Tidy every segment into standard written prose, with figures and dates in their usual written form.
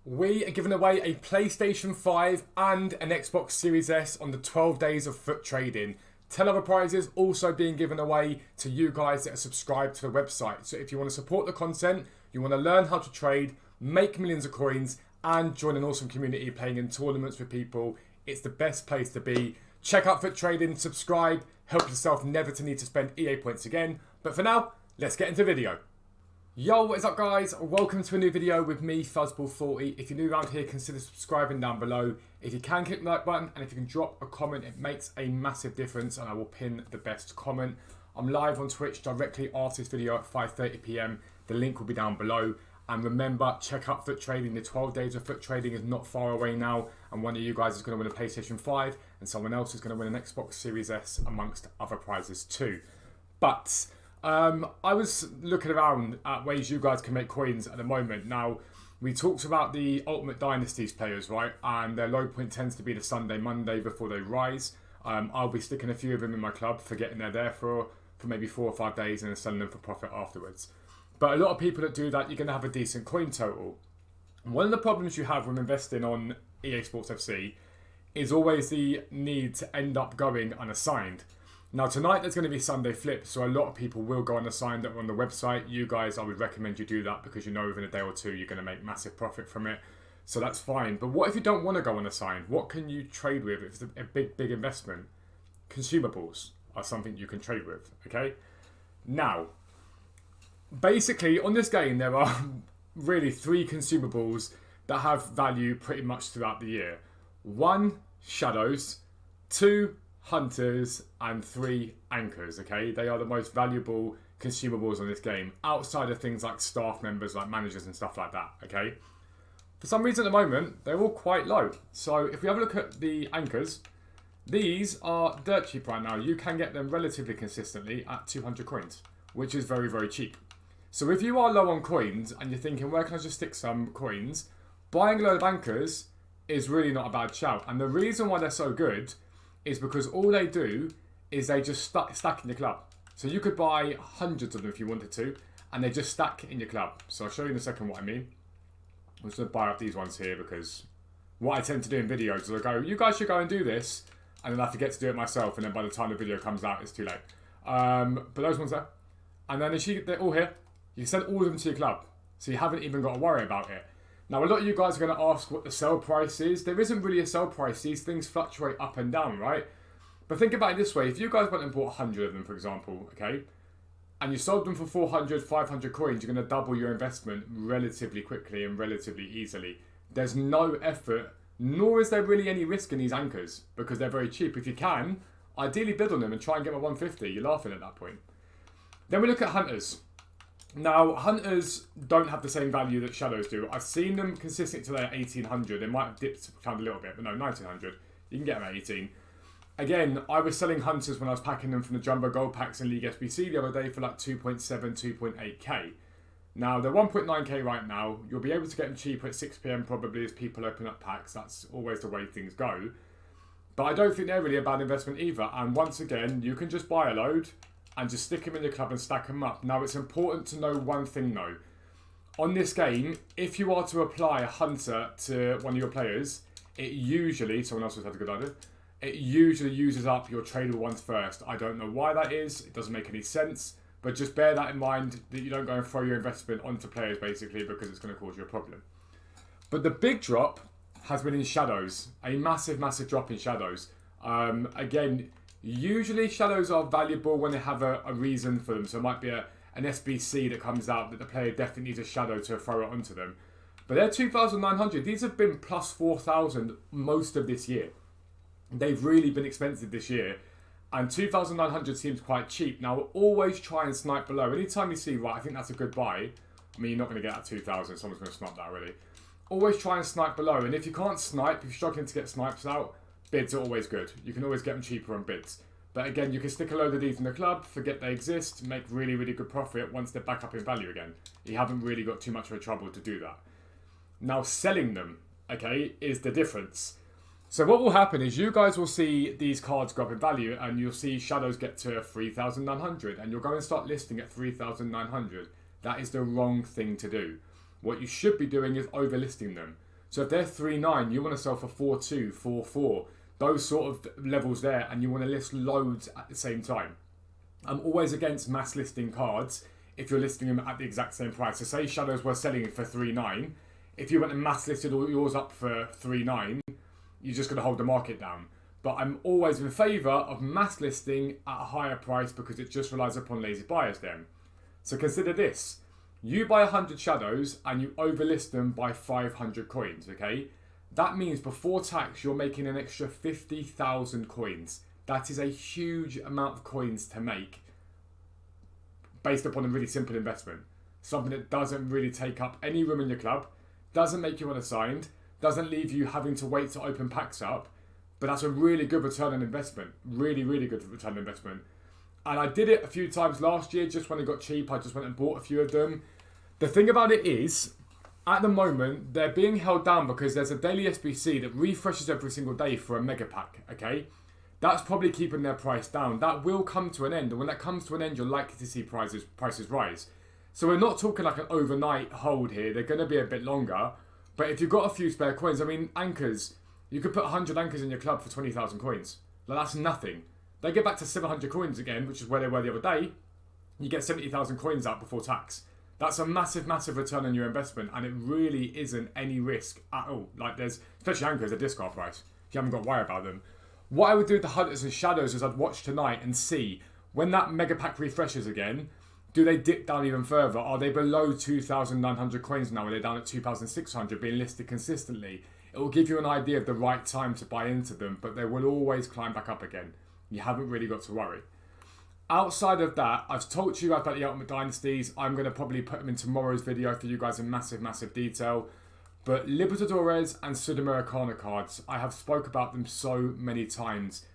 We are giving away a PlayStation 5 and an Xbox Series S on the 12 days of foot trading. 10 other prizes also being given away to you guys that are subscribed to the website. So if you want to support the content, you want to learn how to trade, make millions of coins, and join an awesome community playing in tournaments with people, it's the best place to be. Check out Foot Trading, subscribe, help yourself never to need to spend EA points again. But for now, let's get into the video. Yo, what is up guys? Welcome to a new video with me, Fuzzball40. If you're new around here, consider subscribing down below. If you can, click the like button, and if you can drop a comment, it makes a massive difference and I will pin the best comment. I'm live on Twitch directly after this video at 5:30 PM. The link will be down below. And remember, check out Foot Trading. The 12 days of Foot Trading is not far away now. And one of you guys is going to win a PlayStation 5 and someone else is going to win an Xbox Series S amongst other prizes too. But I was looking around at ways you guys can make coins at the moment. Now, we talked about the Ultimate Dynasties players, right? And their low point tends to be the Sunday, Monday before they rise. I'll be sticking a few of them in my club for getting they're there for maybe 4 or 5 days and then selling them for profit afterwards. But a lot of people that do that, you're going to have a decent coin total. And one of the problems you have when investing on EA Sports FC is always the need to end up going unassigned. Now tonight there's going to be Sunday Flip, so a lot of people will go unassigned that are on the website. You guys, I would recommend you do that because you know within a day or two you're going to make massive profit from it. So that's fine. But what if you don't want to go unassigned? What can you trade with if it's a big investment? Consumables are something you can trade with, okay? Now, basically on this game there are really 3 consumables that have value pretty much throughout the year. 1, shadows. 2, hunters, and 3, anchors, okay? They are the most valuable consumables on this game, outside of things like staff members, like managers and stuff like that, okay? For some reason at the moment, they're all quite low. So if we have a look at the anchors, these are dirt cheap right now. You can get them relatively consistently at 200 coins, which is very, very cheap. So if you are low on coins and you're thinking, where can I just stick some coins? Buying a load of anchors is really not a bad shout. And the reason why they're so good is because all they do is they just stack in your club. So you could buy hundreds of them if you wanted to, and they just stack in your club. So I'll show you in a second what I mean. I'm just going to buy up these ones here because what I tend to do in videos is I go, you guys should go and do this, and then I forget to do it myself, and then by the time the video comes out, it's too late. But those ones there. And then they're all here. You can send all of them to your club, so you haven't even got to worry about it. Now, a lot of you guys are going to ask what the sell price is. There isn't really a sell price. These things fluctuate up and down, right? But think about it this way. If you guys went and bought 100 of them, for example, okay, and you sold them for 400, 500 coins, you're going to double your investment relatively quickly and relatively easily. There's no effort, nor is there really any risk in these anchors because they're very cheap. If you can, ideally bid on them and try and get them at 150. You're laughing at that point. Then we look at hunters. Now, hunters don't have the same value that shadows do. I've seen them consistently today at 1800. They might have dipped down a little bit, but no, 1900. You can get them at 18. Again, I was selling hunters when I was packing them from the jumbo gold packs in League SBC the other day for like 2.7, 2.8k. Now, they're 1.9k right now. You'll be able to get them cheaper at 6 PM probably as people open up packs. That's always the way things go. But I don't think they're really a bad investment either. And once again, you can just buy a load and just stick them in your club and stack them up. Now, it's important to know one thing though. On this game, if you are to apply a hunter to one of your players, it usually, someone else has had a good idea, it usually uses up your tradable ones first. I don't know why that is. It doesn't make any sense. But just bear that in mind that you don't go and throw your investment onto players basically because it's going to cause you a problem. But the big drop has been in shadows. A massive, massive drop in shadows. Again, usually shadows are valuable when they have a reason for them. So it might be an SBC that comes out that the player definitely needs a shadow to throw it onto them. But they're 2,900. These have been plus 4,000 most of this year. They've really been expensive this year. And 2,900 seems quite cheap. Now, always try and snipe below. Anytime you see, right, I think that's a good buy. I mean, you're not going to get that 2,000. Someone's going to snipe that already. Always try and snipe below. And if you can't snipe, if you're struggling to get snipes out, bids are always good. You can always get them cheaper on bids. But again, you can stick a load of these in the club, forget they exist, make really, really good profit once they're back up in value again. You haven't really got too much of a trouble to do that. Now, selling them, okay, is the difference. So what will happen is you guys will see these cards go up in value and you'll see shadows get to 3,900 and you'll go and start listing at 3,900. That is the wrong thing to do. What you should be doing is overlisting them. So if they're 3.9, you want to sell for 4.2, 4.4, those sort of levels there, and you want to list loads at the same time. I'm always against mass listing cards if you're listing them at the exact same price. So say Shadows were selling it for 3.9, if you went and mass listed all yours up for 3.9, you're just going to hold the market down. But I'm always in favour of mass listing at a higher price because it just relies upon lazy buyers then. So consider this. You buy 100 Shadows and you overlist them by 500 coins, okay? That means before tax, you're making an extra 50,000 coins. That is a huge amount of coins to make based upon a really simple investment. Something that doesn't really take up any room in your club, doesn't make you unassigned, doesn't leave you having to wait to open packs up, but that's a really good return on investment. Really, really good return on investment. And I did it a few times last year, just when it got cheap. I just went and bought a few of them. The thing about it is, at the moment, they're being held down because there's a daily SBC that refreshes every single day for a mega pack, okay? That's probably keeping their price down. That will come to an end. And when that comes to an end, you're likely to see prices rise. So we're not talking like an overnight hold here. They're going to be a bit longer. But if you've got a few spare coins, I mean, anchors, you could put 100 anchors in your club for 20,000 coins. Like, that's nothing. They get back to 700 coins again, which is where they were the other day. You get 70,000 coins out before tax. That's a massive, massive return on your investment, and it really isn't any risk at all. Like, there's, especially anchors, a discard price. You haven't got to worry about them. What I would do with the Hunters and Shadows is I'd watch tonight and see, when that mega pack refreshes again, do they dip down even further? Are they below 2,900 coins now? Are they down at 2,600 being listed consistently? It will give you an idea of the right time to buy into them, but they will always climb back up again. You haven't really got to worry. Outside of that, I've told you about the Ultimate Dynasties. I'm going to probably put them in tomorrow's video for you guys in massive, massive detail. But Libertadores and Sudamericana cards, I have spoke about them so many times.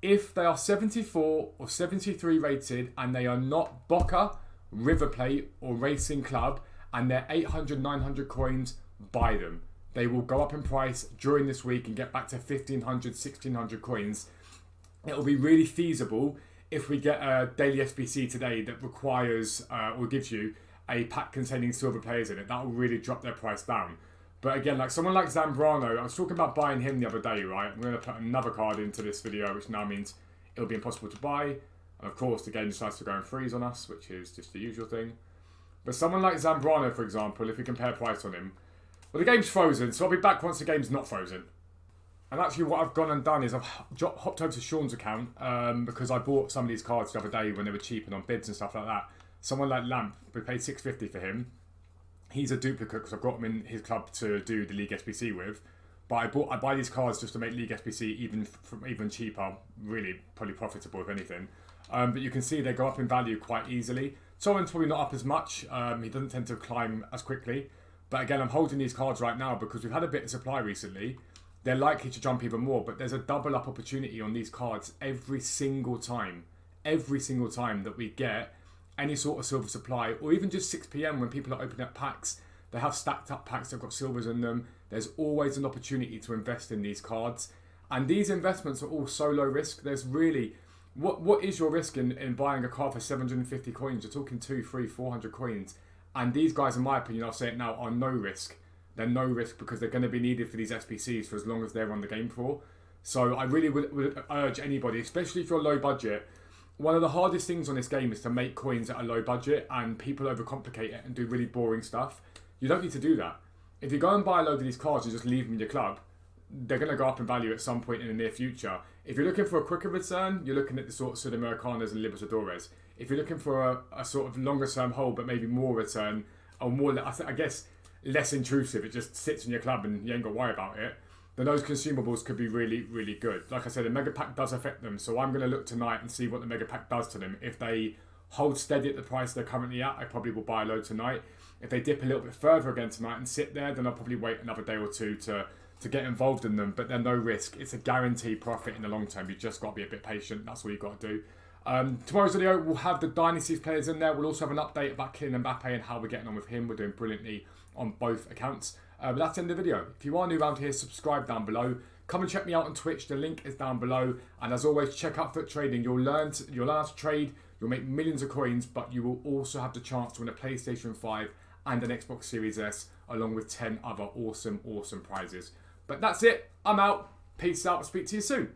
If they are 74 or 73 rated and they are not Boca, River Plate or Racing Club and they're 800, 900 coins, buy them. They will go up in price during this week and get back to 1,500, 1,600 coins. It will be really feasible if we get a daily SBC today that requires or gives you a pack containing silver players in it. That will really drop their price down. But again, like someone like Zambrano, I was talking about buying him the other day, right? I'm going to put another card into this video, which now means it'll be impossible to buy. And of course, the game decides to go and freeze on us, which is just the usual thing. But someone like Zambrano, for example, if we compare price on him, well, the game's frozen, so I'll be back once the game's not frozen. And actually what I've gone and done is I've hopped over to Sean's account because I bought some of these cards the other day when they were cheap and on bids and stuff like that. Someone like Lamp, we paid $650 for him. He's a duplicate because I've got him in his club to do the League SBC with. But I buy these cards just to make League SBC even cheaper, really probably profitable if anything. But you can see they go up in value quite easily. Someone's probably not up as much. He doesn't tend to climb as quickly. But again, I'm holding these cards right now because we've had a bit of supply recently. They're likely to jump even more, but there's a double up opportunity on these cards every single time. Every single time that we get any sort of silver supply, or even just 6 PM when people are opening up packs, they have stacked up packs that have got silvers in them. There's always an opportunity to invest in these cards. And these investments are all so low risk. There's really, what is your risk in buying a card for 750 coins? You're talking 200, 300, 400 coins. And these guys, in my opinion, I'll say it now, are no risk. They're no risk because they're going to be needed for these SPCs for as long as they're on the game for. So I really would urge anybody, especially if you're low budget. One of the hardest things on this game is to make coins at a low budget, and people overcomplicate it and do really boring stuff. You don't need to do that. If you go and buy a load of these cards and just leave them in your club, they're going to go up in value at some point in the near future. If you're looking for a quicker return, you're looking at the sort of Sudamericanas and Libertadores. If you're looking for a sort of longer term hold but maybe more return, or more, I guess, less intrusive, it just sits in your club and you ain't got to worry about it, then those consumables could be really, really good. Like I said, the Mega Pack does affect them, so I'm going to look tonight and see what the Mega Pack does to them. If they hold steady at the price they're currently at, I probably will buy a load tonight. If they dip a little bit further again tonight and sit there, then I'll probably wait another day or two to get involved in them, but they're no risk. It's a guaranteed profit in the long term. You just got to be a bit patient. That's all you've got to do. Tomorrow's video, we'll have the Dynasties players in there. We'll also have an update about Kylian Mbappe and how we're getting on with him. We're doing brilliantly on both accounts. But that's the end of the video. If you are new around here, subscribe down below. Come and check me out on Twitch. The link is down below. And as always, check out Foot Trading. You'll learn how to trade. You'll make millions of coins, but you will also have the chance to win a PlayStation 5 and an Xbox Series S along with 10 other awesome prizes. But that's it. I'm out. Peace out. I'll speak to you soon.